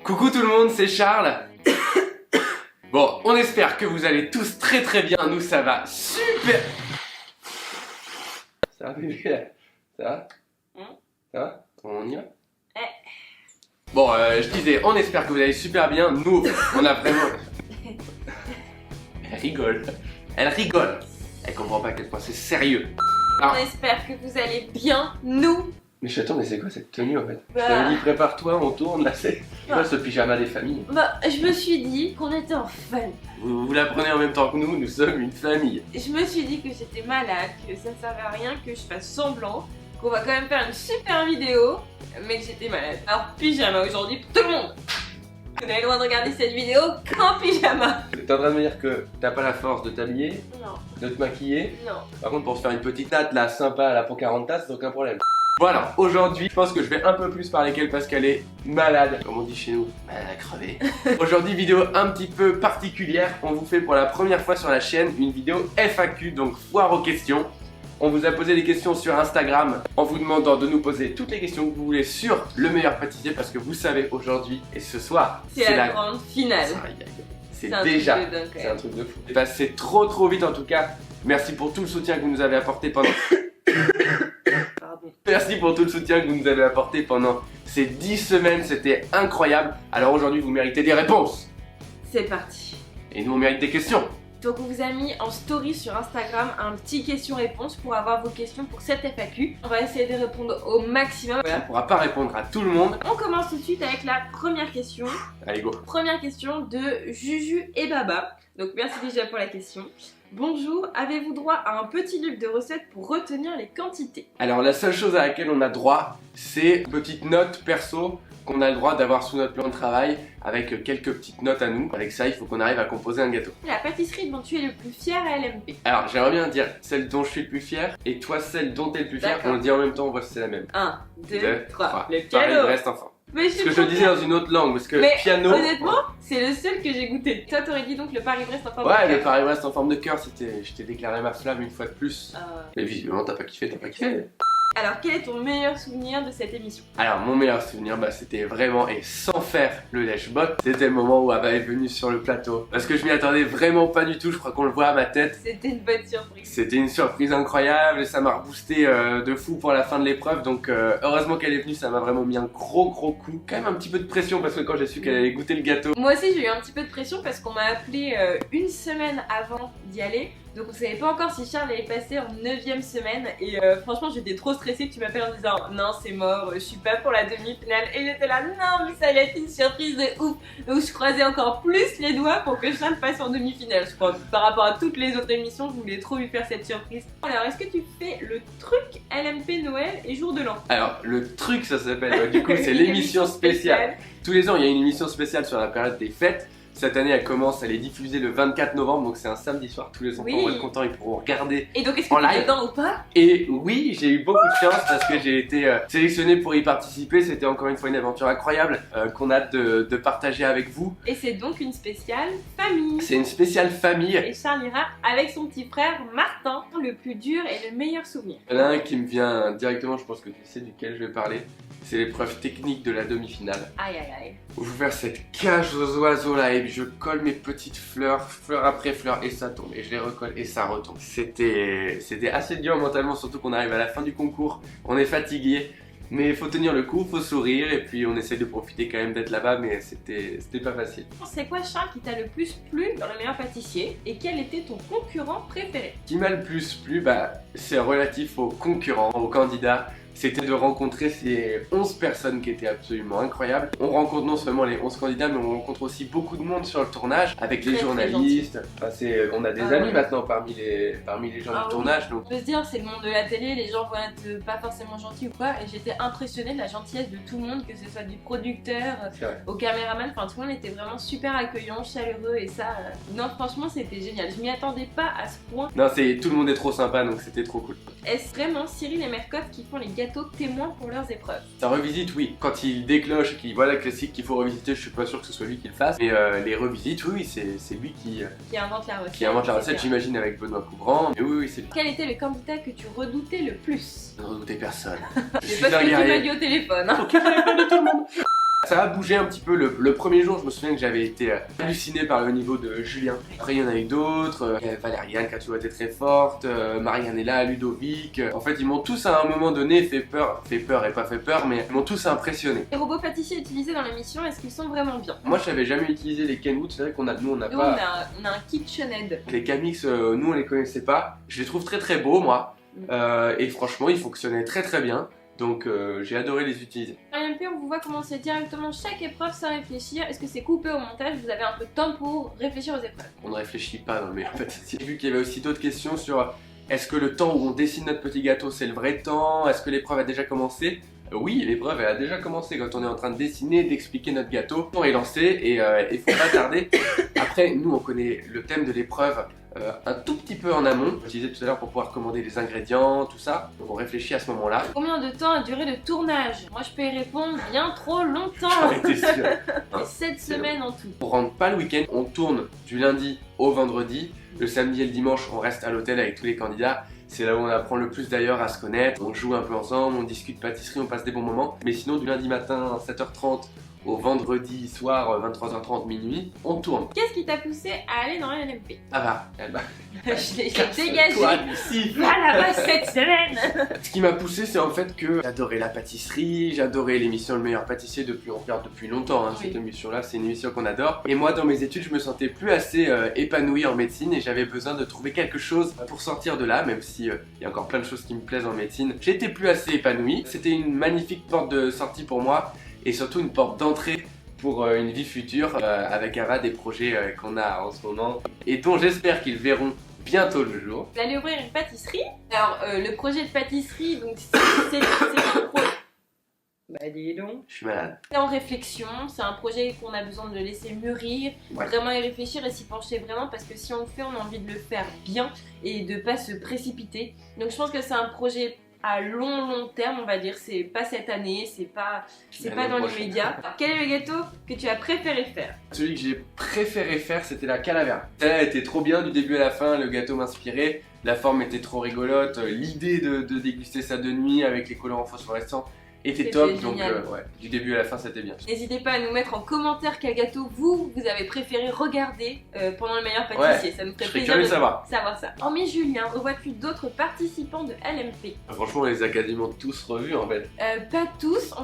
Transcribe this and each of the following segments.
Coucou tout le monde, c'est Charles. Bon, on espère que vous allez tous très bien. Nous, ça va super. Ça va, bébé? Ça va? Ça va? On y va? Bon, je disais, on espère que vous allez super bien. Nous, on a vraiment... Elle rigole. Elle rigole. Elle comprend pas à quel point c'est sérieux. Alors... On espère que vous allez bien, nous. Mais chaton, mais c'est quoi cette tenue en fait? Bah... Je t'avais dit prépare-toi, on tourne, là c'est quoi ce pyjama des familles? Bah, je me suis dit qu'on était en famille. Vous l'apprenez en même temps que nous sommes une famille. Je me suis dit que j'étais malade, que ça ne servait à rien que je fasse semblant, qu'on va quand même faire une super vidéo, mais que j'étais malade. Alors pyjama aujourd'hui pour tout le monde. Vous avez le droit de regarder cette vidéo qu'en pyjama. T'es en train de me dire que t'as pas la force de t'habiller, Non, de te maquiller? non. Par contre pour se faire une petite natte là sympa à la Pocahontas, c'est aucun problème. Voilà, aujourd'hui, je pense que je vais un peu plus parler qu'elle parce qu'elle est malade, comme on dit chez nous. Elle a crevé. Aujourd'hui, vidéo un petit peu particulière. On vous fait pour la première fois sur la chaîne une vidéo FAQ, donc foire aux questions. On vous a posé des questions sur Instagram en vous demandant de nous poser toutes les questions que vous voulez sur le meilleur pâtissier parce que vous savez aujourd'hui et ce soir, C'est la grande finale. C'est déjà, c'est un truc de fou. C'est passé trop vite en tout cas. Merci pour tout le soutien que vous nous avez apporté pendant... Merci pour tout le soutien que vous nous avez apporté pendant ces 10 semaines, c'était incroyable. Alors aujourd'hui vous méritez des réponses. C'est parti. Et nous on mérite des questions. Donc on vous a mis en story sur Instagram un petit question-réponse pour avoir vos questions pour cette FAQ. On va essayer de répondre au maximum. On ne pourra pas répondre à tout le monde. On commence tout de suite avec la première question. Allez go. Première question de Juju et Baba. Donc merci déjà pour la question. Bonjour, avez-vous droit à un petit livre de recettes pour retenir les quantités? Alors la seule chose à laquelle on a droit, c'est une petite note perso qu'on a le droit d'avoir sous notre plan de travail avec quelques petites notes à nous. Avec ça, il faut qu'on arrive à composer un gâteau. La pâtisserie dont tu es le plus fier à LMP. Alors j'aimerais bien dire celle dont je suis le plus fier et toi celle dont tu es le plus fier. On le dit en même temps, on voit si c'est la même. 1, 2, 3. Le Pareil, piano. reste enfant. Mais Parce que je le disais dans une autre langue, parce que mais piano... honnêtement, c'est le seul que j'ai goûté. Toi, t'aurais dit donc le Paris-Brest en forme de Ouais, cœur. le Paris-Brest en forme de cœur, c'était... Je t'ai déclaré ma flamme une fois de plus. Mais visiblement, t'as pas kiffé, Alors, quel est ton meilleur souvenir de cette émission? Alors, mon meilleur souvenir, c'était vraiment, et sans faire le lèche-botte, c'était le moment où Ava est venue sur le plateau. Parce que je m'y attendais vraiment pas du tout, je crois qu'on le voit à ma tête. C'était une bonne surprise. C'était une surprise incroyable et ça m'a reboosté de fou pour la fin de l'épreuve. Donc, heureusement qu'elle est venue, ça m'a vraiment mis un gros coup. Quand même un petit peu de pression parce que quand j'ai su qu'elle allait goûter le gâteau. Moi aussi, j'ai eu un petit peu de pression parce qu'on m'a appelé une semaine avant d'y aller. Donc on savait pas encore si Charles allait passer en 9ème semaine et franchement j'étais trop stressée que tu m'appelles en disant non c'est mort, je suis pas pour la demi-finale et j'étais là non mais ça allait être une surprise de ouf. Donc je croisais encore plus les doigts pour que Charles passe en demi-finale je crois. Par rapport à toutes les autres émissions je voulais trop lui faire cette surprise. Alors est-ce que tu fais le truc LMP Noël et jour de l'an? Alors le truc ça s'appelle du coup c'est l'émission spéciale. Tous les ans il y a une émission spéciale sur la période des fêtes. Cette année, elle commence, elle est diffusée le 24 novembre, donc c'est un samedi soir. Tous les enfants vont être contents, ils pourront regarder. Et donc, est-ce que tu es dedans ou pas? Et oui, j'ai eu beaucoup de chance parce que j'ai été sélectionné pour y participer. C'était encore une fois une aventure incroyable qu'on a hâte de partager avec vous. Et c'est donc une spéciale famille. C'est une spéciale famille. Et Charles ira avec son petit frère Martin, le plus dur et le meilleur souvenir. Il y en a un qui me vient directement, je pense que tu sais duquel je vais parler. C'est l'épreuve technique de la demi-finale. Aïe aïe aïe. Où je vais faire cette cage aux oiseaux là et puis je colle mes petites fleurs, fleur après fleur et ça tombe et je les recolle et ça retombe. C'était assez dur mentalement, surtout qu'on arrive à la fin du concours, on est fatigué. Mais il faut tenir le coup, il faut sourire et puis on essaie de profiter quand même d'être là-bas mais c'était pas facile. C'est quoi Charles qui t'a le plus plu dans le meilleur pâtissier et quel était ton concurrent préféré? Ce qui m'a le plus plu, c'est relatif aux concurrents, aux candidats. C'était de rencontrer ces 11 personnes qui étaient absolument incroyables. On rencontre non seulement les 11 candidats, mais on rencontre aussi beaucoup de monde sur le tournage, avec les journalistes. Enfin, on a des amis maintenant parmi les gens du tournage. Donc. On peut se dire, c'est le monde de la télé, les gens vont être pas forcément gentils ou quoi. Et j'étais impressionnée de la gentillesse de tout le monde, que ce soit du producteur au caméraman. Enfin, tout le monde était vraiment super accueillant, chaleureux et ça. Non, franchement, c'était génial. Je m'y attendais pas à ce point. Non, tout le monde est trop sympa, donc c'était trop cool. Est-ce vraiment Cyril et Mercotte qui font les gâteaux témoins pour leurs épreuves? Ça revisite, oui. Quand il décloche et qu'il voit la classique qu'il faut revisiter, je suis pas sûr que ce soit lui qui le fasse. Mais les revisites, oui, c'est lui qui invente la recette. Qui invente la recette, j'imagine, avec Benoît Couvrant. Mais oui, c'est lui. Quel était le candidat que tu redoutais le plus? Je ne redoutais personne. C'est parce que tu m'as dit au téléphone. Hein. Ok, je réponds de tout le monde. Ça a bougé un petit peu le premier jour, je me souviens que j'avais été halluciné par le niveau de Julien. Après il y en a eu d'autres, Valériane qui a toujours été très forte, Marianella, Ludovic. En fait ils m'ont tous à un moment donné fait peur et pas fait peur, mais ils m'ont tous impressionné. Les robots pâtissiers utilisés dans l'émission, est-ce qu'ils sont vraiment bien? Moi je n'avais jamais utilisé les Kenwood, c'est vrai qu'on a, nous on n'a Nous, pas... on a un KitchenAid. Les Camix, nous on les connaissait pas, je les trouve très très beaux moi, et franchement ils fonctionnaient très très bien. Donc j'ai adoré les utiliser. Dans LMP, on vous voit commencer directement chaque épreuve sans réfléchir. Est-ce que c'est coupé au montage? Vous avez un peu de temps pour réfléchir aux épreuves? On ne réfléchit pas dans le meilleur pâtissier. J'ai vu qu'il y avait aussi d'autres questions sur est-ce que le temps où on dessine notre petit gâteau c'est le vrai temps? Est-ce que l'épreuve a déjà commencé? Oui, l'épreuve elle a déjà commencé quand on est en train de dessiner, d'expliquer notre gâteau. Le temps est lancé et il faut pas tarder. Après, nous on connaît le thème de l'épreuve un tout petit peu en amont. Je disais tout à l'heure pour pouvoir commander les ingrédients, tout ça. Donc on réfléchit à ce moment-là. Combien de temps a duré le tournage? Moi je peux y répondre bien trop longtemps. J'en étais sûr. 7 semaines en tout. On rentre pas le week-end, on tourne du lundi au vendredi. Le samedi et le dimanche, on reste à l'hôtel avec tous les candidats. C'est là où on apprend le plus d'ailleurs à se connaître. On joue un peu ensemble, on discute pâtisserie, on passe des bons moments. Mais sinon, du lundi matin, 7h30 au vendredi soir, 23h30, minuit, on tourne. Qu'est-ce qui t'a poussé à aller dans LMP? Ah bah, elle va. Je l'ai dégagé. Toi d'ici. Va là-bas cette semaine. Ce qui m'a poussé, c'est en fait que j'adorais la pâtisserie, j'adorais l'émission Le Meilleur Pâtissier on regarde depuis longtemps, hein, Oui. cette émission-là, c'est une émission qu'on adore. Et moi, dans mes études, je me sentais plus assez épanoui en médecine et j'avais besoin de trouver quelque chose pour sortir de là, même si il y a encore plein de choses qui me plaisent en médecine. J'étais plus assez épanoui. C'était une magnifique porte de sortie pour moi et surtout une porte d'entrée pour une vie future avec Ava, des projets qu'on a en ce moment et dont j'espère qu'ils verront bientôt le jour. Vous allez ouvrir une pâtisserie. Alors, le projet de pâtisserie, donc c'est un projet. Bah dis donc. Je suis malade. C'est en réflexion, c'est un projet qu'on a besoin de le laisser mûrir, Ouais. vraiment y réfléchir et s'y pencher vraiment parce que si on le fait, on a envie de le faire bien et de pas se précipiter. Donc je pense que c'est un projet à long terme, on va dire. C'est pas cette année, c'est pas dans l'immédiat. Quel est le gâteau que tu as préféré faire? Celui que j'ai préféré faire, c'était la calavera. Ça était trop bien du début à la fin, le gâteau m'inspirait, la forme était trop rigolote, l'idée de déguster ça de nuit avec les colorants phosphorescents était top, donc ouais, du début à la fin c'était bien. N'hésitez pas à nous mettre en commentaire quel gâteau vous avez préféré regarder pendant le meilleur pâtissier. Ouais, ça nous ferait je serais plaisir curieux de de savoir. ça. Hormis Julien, revois-tu d'autres participants de LMP? Franchement, on les a quasiment tous revus en fait. Pas tous,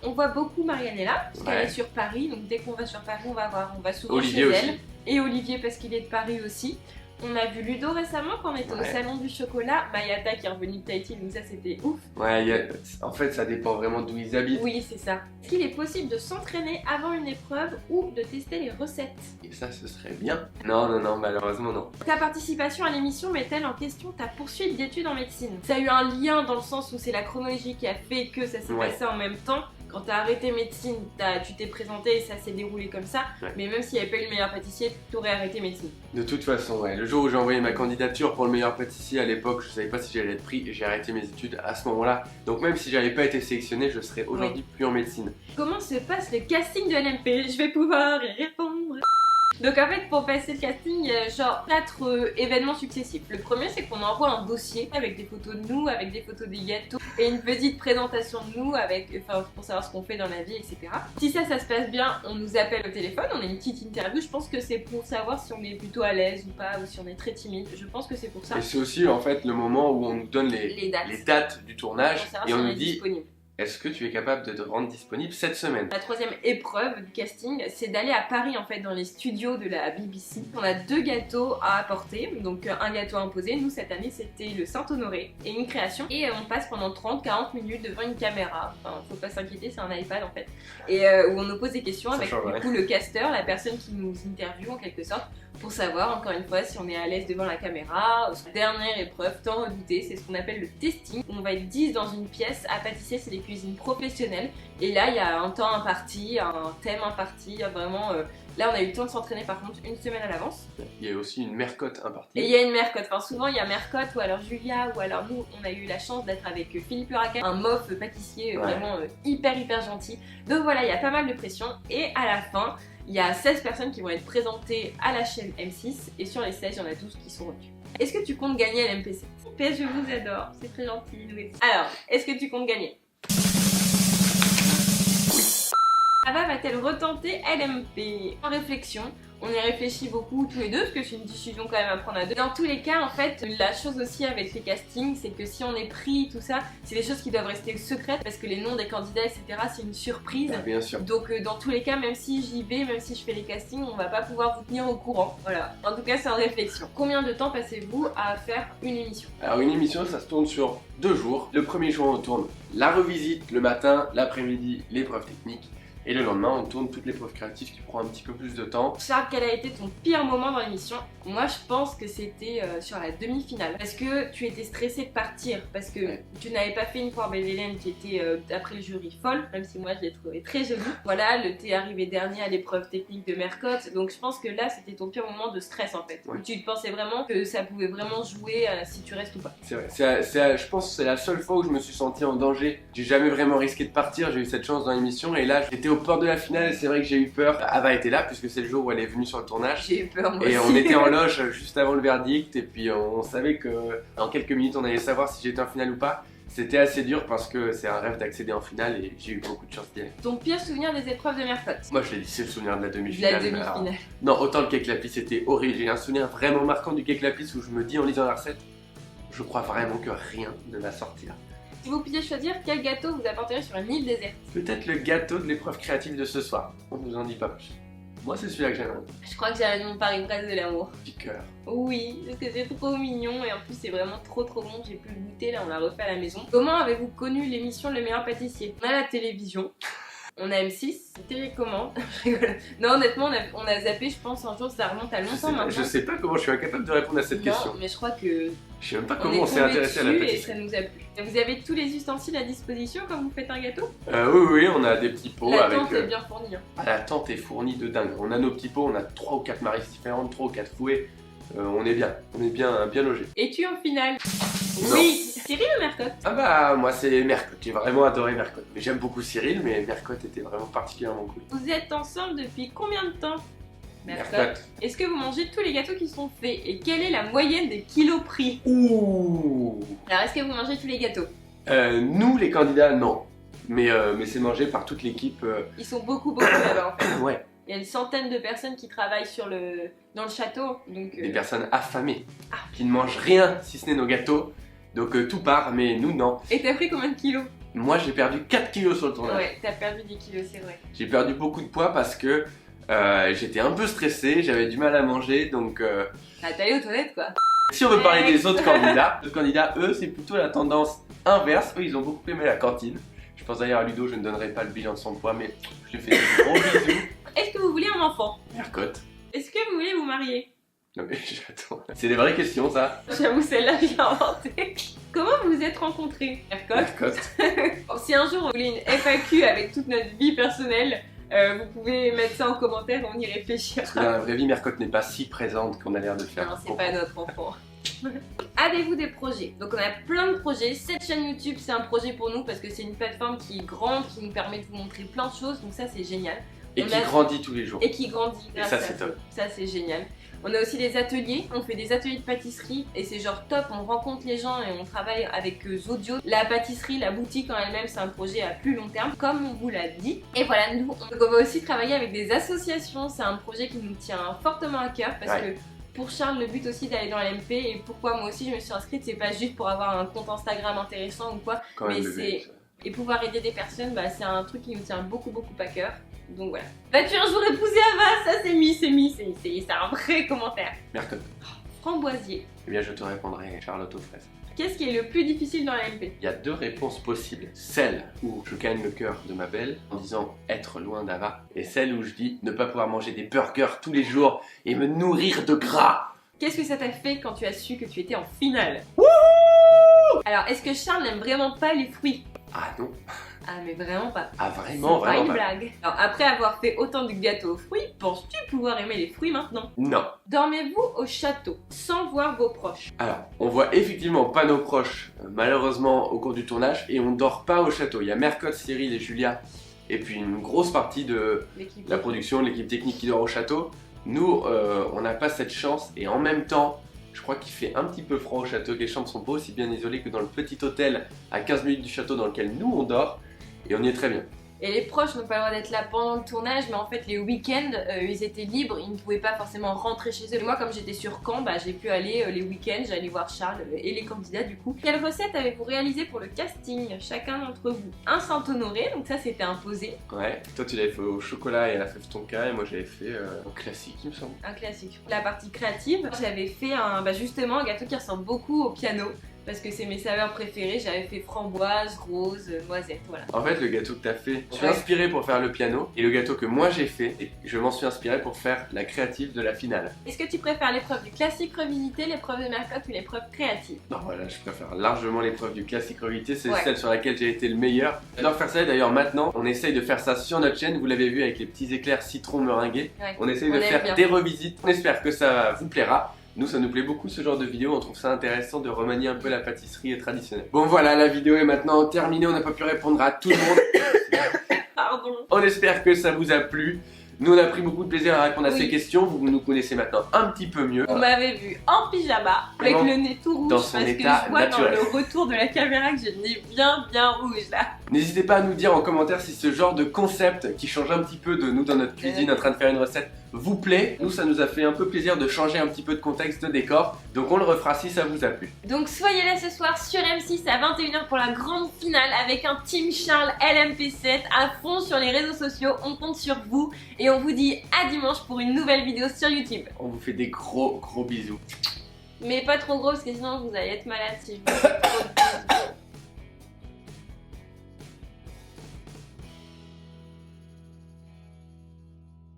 on voit beaucoup Marianella, parce qu'elle Ouais. est sur Paris, donc dès qu'on va sur Paris, on va souvent Olivier chez aussi. elle. Et Olivier parce qu'il est de Paris aussi. On a vu Ludo récemment quand on était au Ouais. salon du chocolat, Mayata qui est revenue de Tahiti, donc ça c'était ouf. Ouais, en fait ça dépend vraiment d'où ils habitent. Oui, c'est ça. Est-ce qu'il est possible de s'entraîner avant une épreuve ou de tester les recettes? Et ça, ce serait bien. Non, malheureusement non. Ta participation à l'émission met-elle en question ta poursuite d'études en médecine? Ça a eu un lien dans le sens où c'est la chronologie qui a fait que ça s'est Ouais. passé en même temps. Quand t'as arrêté médecine, tu t'es présenté et ça s'est déroulé comme ça. Ouais. Mais même s'il n'y avait pas eu le meilleur pâtissier, t'aurais arrêté médecine. De toute façon, ouais. Le jour où j'ai envoyé ma candidature pour le meilleur pâtissier à l'époque, je savais pas si j'allais être pris et j'ai arrêté mes études à ce moment-là. Donc même si j'avais pas été sélectionné, je serais aujourd'hui plus en médecine. Comment se passe le casting de LMP? Je vais pouvoir y répondre. Donc en fait, pour passer le casting, il y a genre 4 événements successifs. Le premier, c'est qu'on envoie un dossier avec des photos de nous, avec des photos des gâteaux et une petite présentation de nous pour savoir ce qu'on fait dans la vie, etc. Si ça se passe bien, on nous appelle au téléphone, on a une petite interview. Je pense que c'est pour savoir si on est plutôt à l'aise ou pas, ou si on est très timide. Je pense que c'est pour ça. Et c'est aussi en fait le moment où on nous donne Les dates. les dates du tournage Pour savoir et si on est nous dit disponible. est-ce que tu es capable de te rendre disponible cette semaine? La troisième épreuve du casting, c'est d'aller à Paris en fait dans les studios de la BBC. On a 2 gâteaux à apporter, donc un gâteau imposé. Nous cette année c'était le Saint-Honoré et une création. Et on passe pendant 30-40 minutes devant une caméra. Enfin, faut pas s'inquiéter, c'est un iPad en fait. Et où on nous pose des questions Ça avec change, du ouais. coup le casteur, la personne qui nous interviewe en quelque sorte, pour savoir encore une fois si on est à l'aise devant la caméra. Dernière épreuve, tant redoutée, c'est ce qu'on appelle le testing. On va être 10 dans une pièce à pâtisser, c'est des cuisines professionnelles. Et là, il y a un temps imparti, un thème imparti, vraiment. Là, on a eu le temps de s'entraîner par contre une semaine à l'avance. Il y a aussi une mercotte impartie. Et il y a une mercotte. Enfin, souvent il y a mercotte ou alors Julia ou alors nous, on a eu la chance d'être avec Philippe Luraca, un mof pâtissier Ouais. vraiment hyper gentil. Donc voilà, il y a pas mal de pression. Et à la fin, il y a 16 personnes qui vont être présentées à la chaîne M6 et sur les 16, il y en a 12 qui sont retenues. Est-ce que tu comptes gagner à l'MPC? PS, je vous adore, c'est très gentil. Alors, est-ce que tu comptes gagner? Ava va-t-elle retenter LMP? En réflexion, on y réfléchit beaucoup tous les deux parce que c'est une décision quand même à prendre à deux. Dans tous les cas, en fait, la chose aussi avec les castings, c'est que si on est pris, tout ça, c'est des choses qui doivent rester secrètes parce que les noms des candidats, etc., c'est une surprise. Ah, bien sûr. Donc dans tous les cas, même si j'y vais, même si je fais les castings, on va pas pouvoir vous tenir au courant. Voilà. En tout cas, c'est en réflexion. Combien de temps passez-vous à faire une émission? Alors une émission, ça se tourne sur 2 jours. Le premier jour, on tourne la revisite le matin, l'après-midi, l'épreuve technique. Et le lendemain, on tourne toutes les preuves créatives qui prend un petit peu plus de temps. Charles, quel a été ton pire moment dans l'émission? Moi, je pense que c'était sur la demi-finale. Parce que tu étais stressée de partir. Parce que tu n'avais pas fait une fois Belle Hélène qui était, d'après le jury, folle. Même si moi, je l'ai trouvée très jolie. Voilà, t'es arrivé dernier à l'épreuve technique de Mercotte. Donc, je pense que là, c'était ton pire moment de stress, en fait. Ouais. Où tu te pensais vraiment que ça pouvait vraiment jouer si tu restes ou pas. C'est vrai. Je pense que c'est la seule fois où je me suis senti en danger. J'ai jamais vraiment risqué de partir. J'ai eu cette chance dans l'émission. Et là, j'étais au port de la finale. C'est vrai que j'ai eu peur. Ava était là, puisque c'est le jour où elle est venue sur le tournage. J'ai eu peur, moi Et aussi. on était en loge juste avant le verdict. Et puis, on savait que dans quelques minutes, on allait savoir si j'étais en finale ou pas. C'était assez dur parce que c'est un rêve d'accéder en finale et j'ai eu beaucoup de chance d'y aller. Ton pire souvenir des épreuves de Mercotte? Moi je l'ai dit, c'est le souvenir de la De demi-finale. la demi-finale. Non, autant le cake lapis c'était horrible. J'ai un souvenir vraiment marquant du cake lapis où je me dis en lisant la recette, je crois vraiment que rien ne va sortir. Si vous pouviez choisir, quel gâteau vous apporteriez sur une île déserte? Peut-être le gâteau de l'épreuve créative de ce soir. On nous en dit pas plus. Moi c'est celui-là que j'aimerais. Je crois que j'ai mon Paris-Brest de l'amour. Petit cœur. Oui, parce que c'est trop mignon et en plus c'est vraiment trop bon. J'ai pu le goûter, là on l'a refait à la maison. Comment avez-vous connu l'émission Le Meilleur Pâtissier? On a la télévision, on a M6, télécommande. Je rigole. Non, honnêtement, on a zappé, je pense, un jour, ça remonte à longtemps maintenant. Je sais pas comment je suis incapable de répondre à cette question. Non, mais je crois que. Je sais même pas On comment on s'est tombé intéressé à la dessus et pâtisserie. ça nous a plu. Et vous avez tous les ustensiles à disposition quand vous faites un gâteau? Oui, on a des petits pots La avec. tente est bien fournie. Hein. Ah, la tente est fournie de dingue. On a nos petits pots, on a 3 ou 4 maristes différentes, 3 ou 4 fouets. On est bien logé. Es-tu en finale? Non. Oui. Cyril ou Mercotte? Ah bah moi c'est Mercotte, j'ai vraiment adoré Mercotte. Mais j'aime beaucoup Cyril, mais Mercotte était vraiment particulièrement cool. Vous êtes ensemble depuis combien de temps? Mercotte. Est-ce que vous mangez tous les gâteaux qui sont faits? Et quelle est la moyenne des kilos pris? Ouh. Alors est-ce que vous mangez tous les gâteaux? Nous les candidats non. Mais c'est mangé par toute l'équipe. Ils sont beaucoup là-bas en fait. Ouais, Il y a une centaine de personnes qui travaillent dans le château. Donc, des personnes affamées. Qui ne mangent rien si ce n'est nos gâteaux. Donc tout part, mais nous non. Et t'as pris combien de kilos? Moi j'ai perdu 4 kilos sur le tournage. Ouais, t'as perdu 10 kilos, c'est vrai. J'ai perdu beaucoup de poids parce que j'étais un peu stressé, j'avais du mal à manger, donc... Ah, t'es allé aux toilettes quoi. Si on veut parler des autres candidats, eux, c'est plutôt la tendance inverse. Eux, ils ont beaucoup aimé la cantine. Je pense d'ailleurs à Ludo, je ne donnerai pas le bilan de son poids, mais je lui fais des gros bisous. Est-ce que vous voulez un enfant? Mercotte. Est-ce que vous voulez vous marier? Non mais j'attends. C'est des vraies questions, ça. J'avoue, celle-là, je l'ai inventée. Comment vous vous êtes rencontrés, Mercotte? Mercotte. Bon, si un jour vous voulez une FAQ avec toute notre vie personnelle, vous pouvez mettre ça en commentaire, on y réfléchira. Parce que dans la vraie vie, Mercotte n'est pas si présente qu'on a l'air de faire. Non, c'est pas notre enfant. Avez-vous des projets? Donc on a plein de projets. Cette chaîne YouTube, c'est un projet pour nous parce que c'est une plateforme qui est grande, qui nous permet de vous montrer plein de choses. Donc ça, c'est génial. Et qui grandit tous les jours. Et qui grandit. Et ça, c'est top. Ça, c'est génial. On a aussi des ateliers, on fait des ateliers de pâtisserie et c'est genre top, on rencontre les gens et on travaille avec Zodio. La pâtisserie, la boutique en elle-même, c'est un projet à plus long terme, comme on vous l'a dit. Et voilà, nous, on va aussi travailler avec des associations, c'est un projet qui nous tient fortement à cœur parce que pour Charles, le but aussi d'aller dans l'MP et pourquoi moi aussi je me suis inscrite, c'est pas juste pour avoir un compte Instagram intéressant ou quoi, mais c'est... Et pouvoir aider des personnes, bah, c'est un truc qui nous tient beaucoup à cœur. Donc voilà. Vas-tu un jour épouser Ava? Ça c'est c'est un vrai commentaire. Mercotte. Framboisier. Eh bien je te répondrai Charlotte aux fraises. Qu'est-ce qui est le plus difficile dans la MP? Il y a 2 réponses possibles. Celle où je gagne le cœur de ma belle en disant être loin d'Ava. Et celle où je dis ne pas pouvoir manger des burgers tous les jours et me nourrir de gras. Qu'est-ce que ça t'a fait quand tu as su que tu étais en finale? Alors, est-ce que Charles n'aime vraiment pas les fruits? Ah non. Ah mais vraiment pas. Ah vraiment, c'est pas vraiment une pas. blague. Alors après avoir fait autant de gâteaux aux fruits, penses-tu pouvoir aimer les fruits maintenant? Non. Dormez-vous au château sans voir vos proches? Alors, on voit effectivement pas nos proches, malheureusement, au cours du tournage, et on dort pas au château. Il y a Mercotte, Cyril et Julia, et puis une grosse partie de la production, de l'équipe technique qui dort au château. Nous, on n'a pas cette chance, et en même temps, je crois qu'il fait un petit peu froid au château, que les chambres sont pas aussi bien isolées que dans le petit hôtel à 15 minutes du château dans lequel nous on dort, et on y est très bien. Et les proches n'ont pas le droit d'être là pendant le tournage, mais en fait les week-ends ils étaient libres, ils ne pouvaient pas forcément rentrer chez eux. Et moi comme j'étais sur Caen, bah, j'ai pu aller les week-ends, j'allais voir Charles et les candidats du coup. Quelle recette avez-vous réalisé pour le casting? Chacun d'entre vous. Un Saint-Honoré, donc ça c'était imposé. Ouais, toi tu l'avais fait au chocolat et à la fève tonka et moi j'avais fait un classique il me semble. Un classique. La partie créative, j'avais fait justement un gâteau qui ressemble beaucoup au piano. Parce que c'est mes saveurs préférées, j'avais fait framboise, rose, noisette, voilà. En fait, le gâteau que t'as fait, je suis inspiré pour faire le piano, et le gâteau que moi j'ai fait, et je m'en suis inspiré pour faire la créative de la finale. Est-ce que tu préfères l'épreuve du classique revisité, l'épreuve de Mercotte ou l'épreuve créative? Non, voilà, je préfère largement l'épreuve du classique revisité, c'est celle sur laquelle j'ai été le meilleur. J'adore faire ça, et d'ailleurs maintenant, on essaye de faire ça sur notre chaîne, vous l'avez vu avec les petits éclairs citron meringués. Ouais. On essaye de faire des revisites, on espère que ça vous plaira. Nous, ça nous plaît beaucoup ce genre de vidéo, on trouve ça intéressant de remanier un peu la pâtisserie traditionnelle. Bon voilà, la vidéo est maintenant terminée, on n'a pas pu répondre à tout le monde. Pardon. On espère que ça vous a plu. Nous, on a pris beaucoup de plaisir à répondre à ces questions, vous nous connaissez maintenant un petit peu mieux. Vous m'avez vu en pyjama, avec le nez tout rouge, dans son parce que état je vois naturel. dans le retour de la caméra que j'ai le nez bien rouge là. N'hésitez pas à nous dire en commentaire si ce genre de concept qui change un petit peu de nous dans notre cuisine en train de faire une recette vous plaît. Nous, ça nous a fait un peu plaisir de changer un petit peu de contexte de décor, donc on le refera si ça vous a plu. Donc soyez là ce soir sur M6 à 21h pour la grande finale avec un Team Charles LMP7 à fond sur les réseaux sociaux. On compte sur vous et on vous dit à dimanche pour une nouvelle vidéo sur YouTube. On vous fait des gros bisous. Mais pas trop gros parce que sinon vous allez être malade si je vous fais trop de bisous.